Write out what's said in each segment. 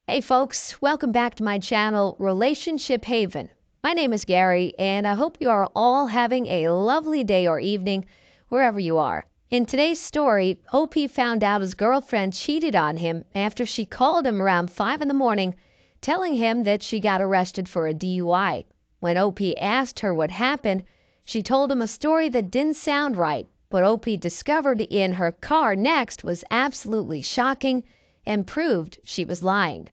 Hey folks, welcome back to my channel, Relationship Haven. My name is Gary, and I hope you are all having a lovely day or evening, wherever you are. In today's story, OP found out his girlfriend cheated on him after she called him around 5 in the morning, telling him that she got arrested for a DUI. When OP asked her what happened, she told him a story that didn't sound right. What OP discovered in her car next was absolutely shocking and proved she was lying.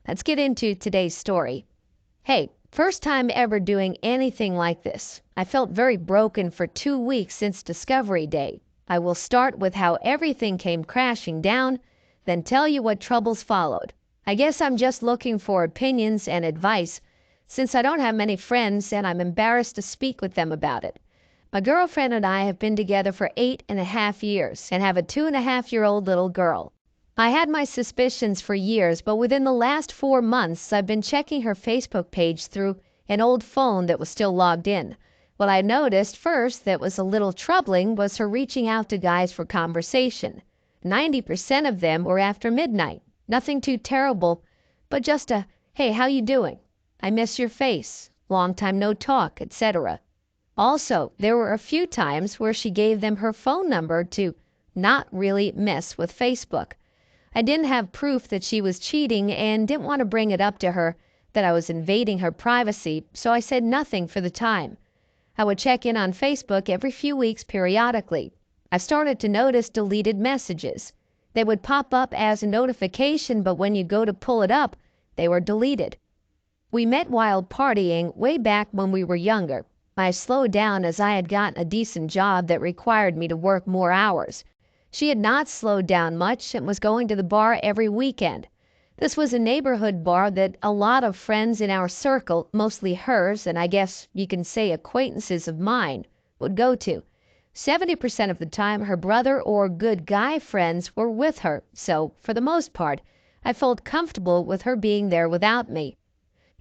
Let's get into today's story. Hey, first time ever doing anything like this. I felt very broken for 2 weeks since Discovery Day. I will start with how everything came crashing down, then tell you what troubles followed. I guess I'm just looking for opinions and advice since I don't have many friends and I'm embarrassed to speak with them about it. My girlfriend and I have been together for 8.5 years and have a 2.5-year-old little girl. I had my suspicions for years, but within the last 4 months, I've been checking her Facebook page through an old phone that was still logged in. What I noticed first that was a little troubling was her reaching out to guys for conversation. 90% of them were after midnight. Nothing too terrible, but just a, hey, how you doing? I miss your face. Long time no talk, etc. Also, there were a few times where she gave them her phone number to not really mess with Facebook. I didn't have proof that she was cheating and didn't want to bring it up to her that I was invading her privacy, so I said nothing for the time. I would check in on Facebook every few weeks periodically. I started to notice deleted messages. They would pop up as a notification, but when you go to pull it up, they were deleted. We met while partying way back when we were younger. I slowed down as I had gotten a decent job that required me to work more hours. She had not slowed down much and was going to the bar every weekend. This was a neighborhood bar that a lot of friends in our circle, mostly hers and I guess you can say acquaintances of mine, would go to. 70% of the time her brother or good guy friends were with her, so for the most part, I felt comfortable with her being there without me.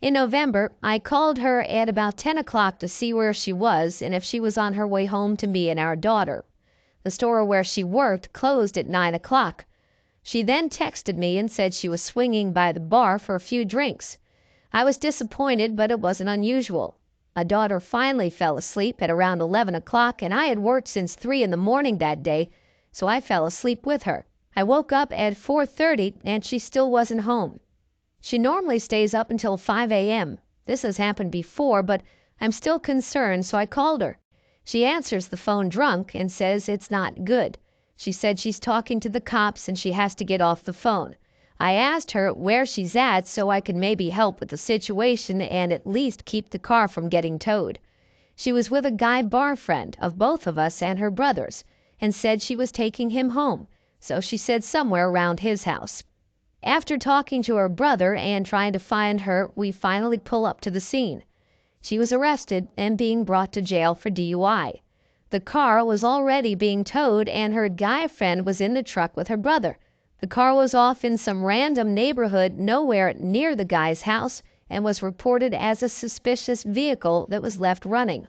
In November, I called her at about 10 o'clock to see where she was and if she was on her way home to me and our daughter. The store where she worked closed at 9 o'clock. She then texted me and said she was swinging by the bar for a few drinks. I was disappointed, but it wasn't unusual. My daughter finally fell asleep at around 11 o'clock, and I had worked since 3 in the morning that day, so I fell asleep with her. I woke up at 4:30 and she still wasn't home. She normally stays up until 5 a.m. This has happened before, but I'm still concerned, so I called her. She answers the phone drunk and says it's not good. She said she's talking to the cops and she has to get off the phone. I asked her where she's at so I could maybe help with the situation and at least keep the car from getting towed. She was with a guy bar friend of both of us and her brothers and said she was taking him home, so she said somewhere around his house. After talking to her brother and trying to find her, we finally pull up to the scene. She was arrested and being brought to jail for DUI. The car was already being towed and her guy friend was in the truck with her brother. The car was off in some random neighborhood nowhere near the guy's house and was reported as a suspicious vehicle that was left running.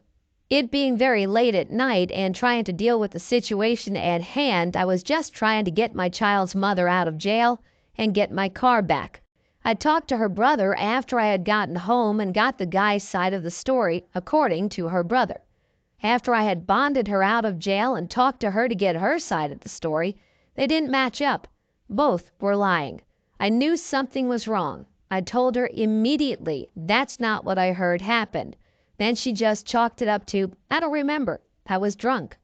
It being very late at night and trying to deal with the situation at hand, I was just trying to get my child's mother out of jail and get my car back. I talked to her brother after I had gotten home and got the guy's side of the story, according to her brother. After I had bonded her out of jail and talked to her to get her side of the story, they didn't match up. Both were lying. I knew something was wrong. I told her immediately that's not what I heard happened. Then she just chalked it up to, I don't remember. I was drunk.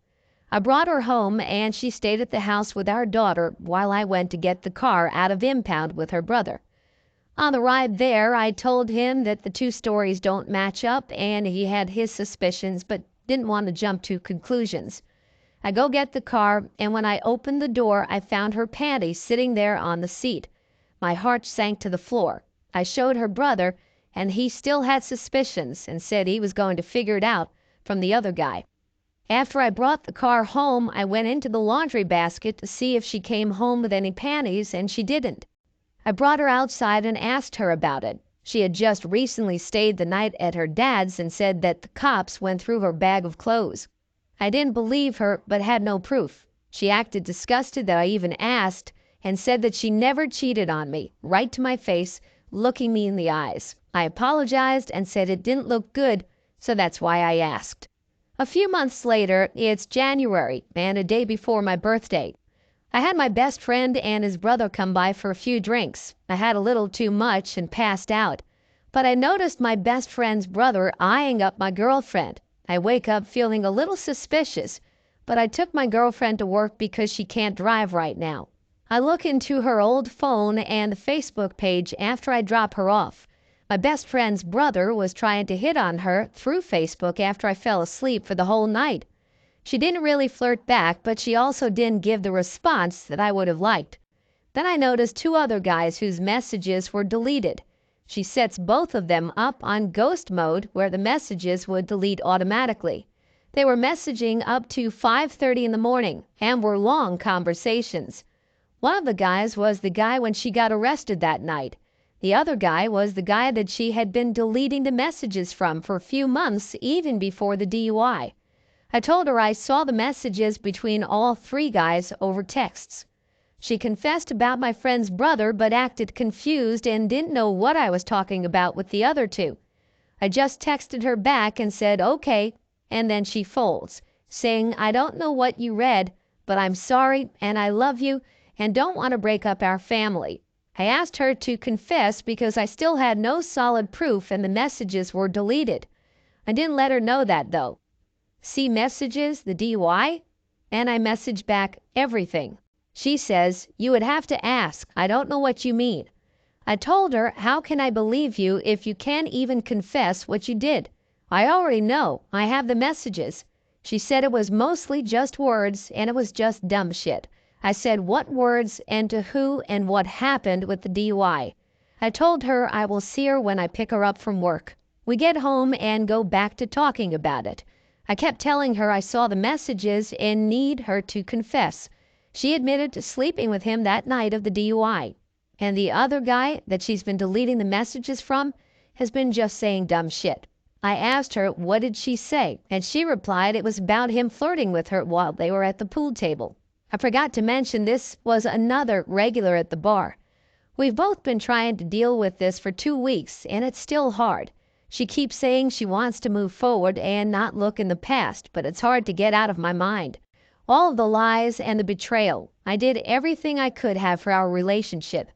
I brought her home and she stayed at the house with our daughter while I went to get the car out of impound with her brother. On the ride there, I told him that the two stories don't match up and he had his suspicions but didn't want to jump to conclusions. I go get the car and when I opened the door, I found her panties sitting there on the seat. My heart sank to the floor. I showed her brother and he still had suspicions and said he was going to figure it out from the other guy. After I brought the car home, I went into the laundry basket to see if she came home with any panties and she didn't. I brought her outside and asked her about it. She had just recently stayed the night at her dad's and said that the cops went through her bag of clothes. I didn't believe her, but had no proof. She acted disgusted that I even asked and said that she never cheated on me, right to my face, looking me in the eyes. I apologized and said it didn't look good, so that's why I asked. A few months later, it's January and a day before my birthday. I had my best friend and his brother come by for a few drinks. I had a little too much and passed out. But I noticed my best friend's brother eyeing up my girlfriend. I wake up feeling a little suspicious, but I took my girlfriend to work because she can't drive right now. I look into her old phone and the Facebook page after I drop her off. My best friend's brother was trying to hit on her through Facebook after I fell asleep for the whole night. She didn't really flirt back, but she also didn't give the response that I would have liked. Then I noticed two other guys whose messages were deleted. She sets both of them up on ghost mode where the messages would delete automatically. They were messaging up to 5:30 in the morning and were long conversations. One of the guys was the guy when she got arrested that night. The other guy was the guy that she had been deleting the messages from for a few months, even before the DUI. I told her I saw the messages between all three guys over texts. She confessed about my friend's brother but acted confused and didn't know what I was talking about with the other two. I just texted her back and said, okay, and then she folds, saying, I don't know what you read, but I'm sorry and I love you and don't want to break up our family. I asked her to confess because I still had no solid proof and the messages were deleted. I didn't let her know that though. See messages, the DUI? And I messaged back everything. She says, you would have to ask. I don't know what you mean. I told her, how can I believe you if you can't even confess what you did? I already know. I have the messages. She said it was mostly just words and it was just dumb shit. I said what words and to who and what happened with the DUI. I told her I will see her when I pick her up from work. We get home and go back to talking about it. I kept telling her I saw the messages and need her to confess. She admitted to sleeping with him that night of the DUI. And the other guy that she's been deleting the messages from has been just saying dumb shit. I asked her what did she say, and she replied it was about him flirting with her while they were at the pool table. I forgot to mention this was another regular at the bar. We've both been trying to deal with this for 2 weeks, and it's still hard. She keeps saying she wants to move forward and not look in the past, but it's hard to get out of my mind. All of the lies and the betrayal. I did everything I could have for our relationship.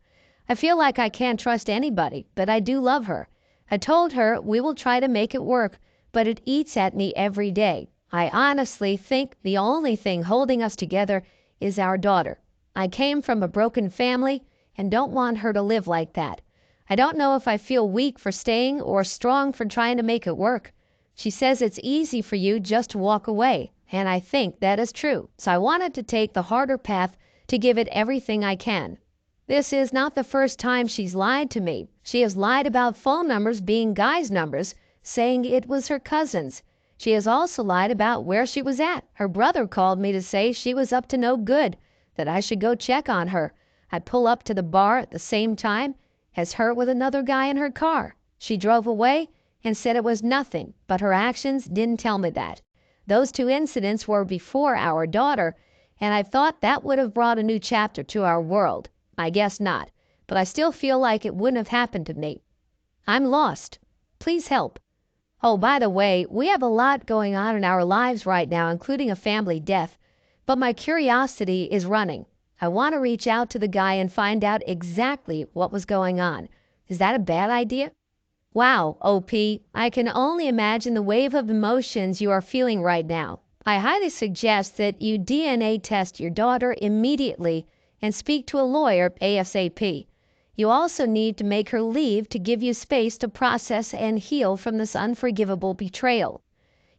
I feel like I can't trust anybody, but I do love her. I told her we will try to make it work, but it eats at me every day. I honestly think the only thing holding us together is our daughter. I came from a broken family and don't want her to live like that. I don't know if I feel weak for staying or strong for trying to make it work. She says it's easy for you just to walk away, and I think that is true. So I wanted to take the harder path to give it everything I can. This is not the first time she's lied to me. She has lied about phone numbers being guys' numbers, saying it was her cousin's. She has also lied about where she was at. Her brother called me to say she was up to no good, that I should go check on her. I'd pull up to the bar at the same time as her with another guy in her car. She drove away and said it was nothing, but her actions didn't tell me that. Those two incidents were before our daughter, and I thought that would have brought a new chapter to our world. I guess not, but I still feel like it wouldn't have happened to me. I'm lost. Please help. Oh, by the way, we have a lot going on in our lives right now, including a family death, but my curiosity is running. I want to reach out to the guy and find out exactly what was going on. Is that a bad idea? Wow, OP, I can only imagine the wave of emotions you are feeling right now. I highly suggest that you DNA test your daughter immediately and speak to a lawyer ASAP. You also need to make her leave to give you space to process and heal from this unforgivable betrayal.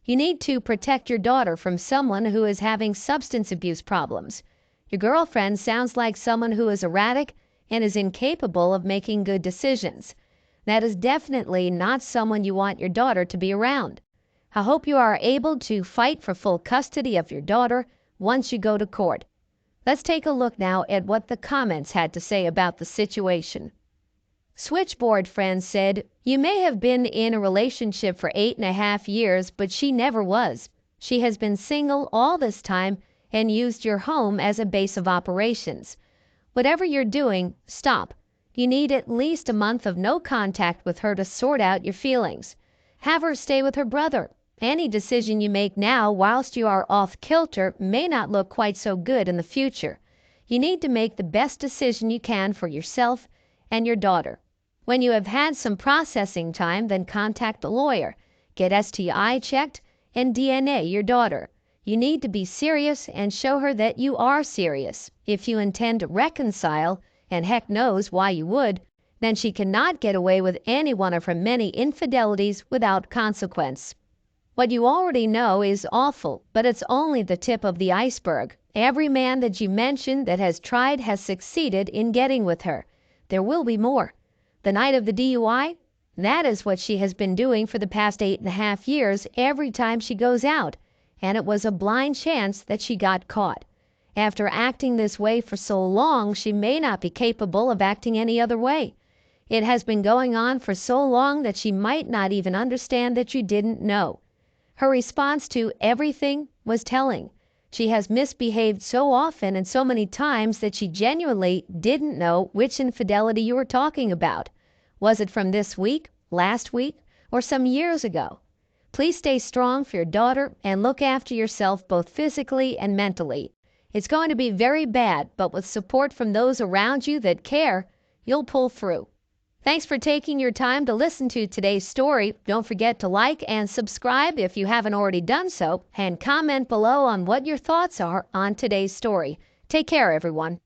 You need to protect your daughter from someone who is having substance abuse problems. Your girlfriend sounds like someone who is erratic and is incapable of making good decisions. That is definitely not someone you want your daughter to be around. I hope you are able to fight for full custody of your daughter once you go to court. Let's take a look now at what the comments had to say about the situation. Switchboard friend said, you may have been in a relationship for 8.5 years, but she never was. She has been single all this time and used your home as a base of operations. Whatever you're doing, stop. You need at least a month of no contact with her to sort out your feelings. Have her stay with her brother. Any decision you make now whilst you are off kilter may not look quite so good in the future. You need to make the best decision you can for yourself and your daughter. When you have had some processing time, then contact a lawyer, get STI checked, and DNA your daughter. You need to be serious and show her that you are serious. If you intend to reconcile, and heck knows why you would, then she cannot get away with any one of her many infidelities without consequence. What you already know is awful, but it's only the tip of the iceberg. Every man that you mentioned that has tried has succeeded in getting with her. There will be more. The night of the DUI? That is what she has been doing for the past 8.5 years every time she goes out, and it was a blind chance that she got caught. After acting this way for so long, she may not be capable of acting any other way. It has been going on for so long that she might not even understand that you didn't know. Her response to everything was telling. She has misbehaved so often and so many times that she genuinely didn't know which infidelity you were talking about. Was it from this week, last week, or some years ago? Please stay strong for your daughter and look after yourself both physically and mentally. It's going to be very bad, but with support from those around you that care, you'll pull through. Thanks for taking your time to listen to today's story. Don't forget to like and subscribe if you haven't already done so, and comment below on what your thoughts are on today's story. Take care, everyone.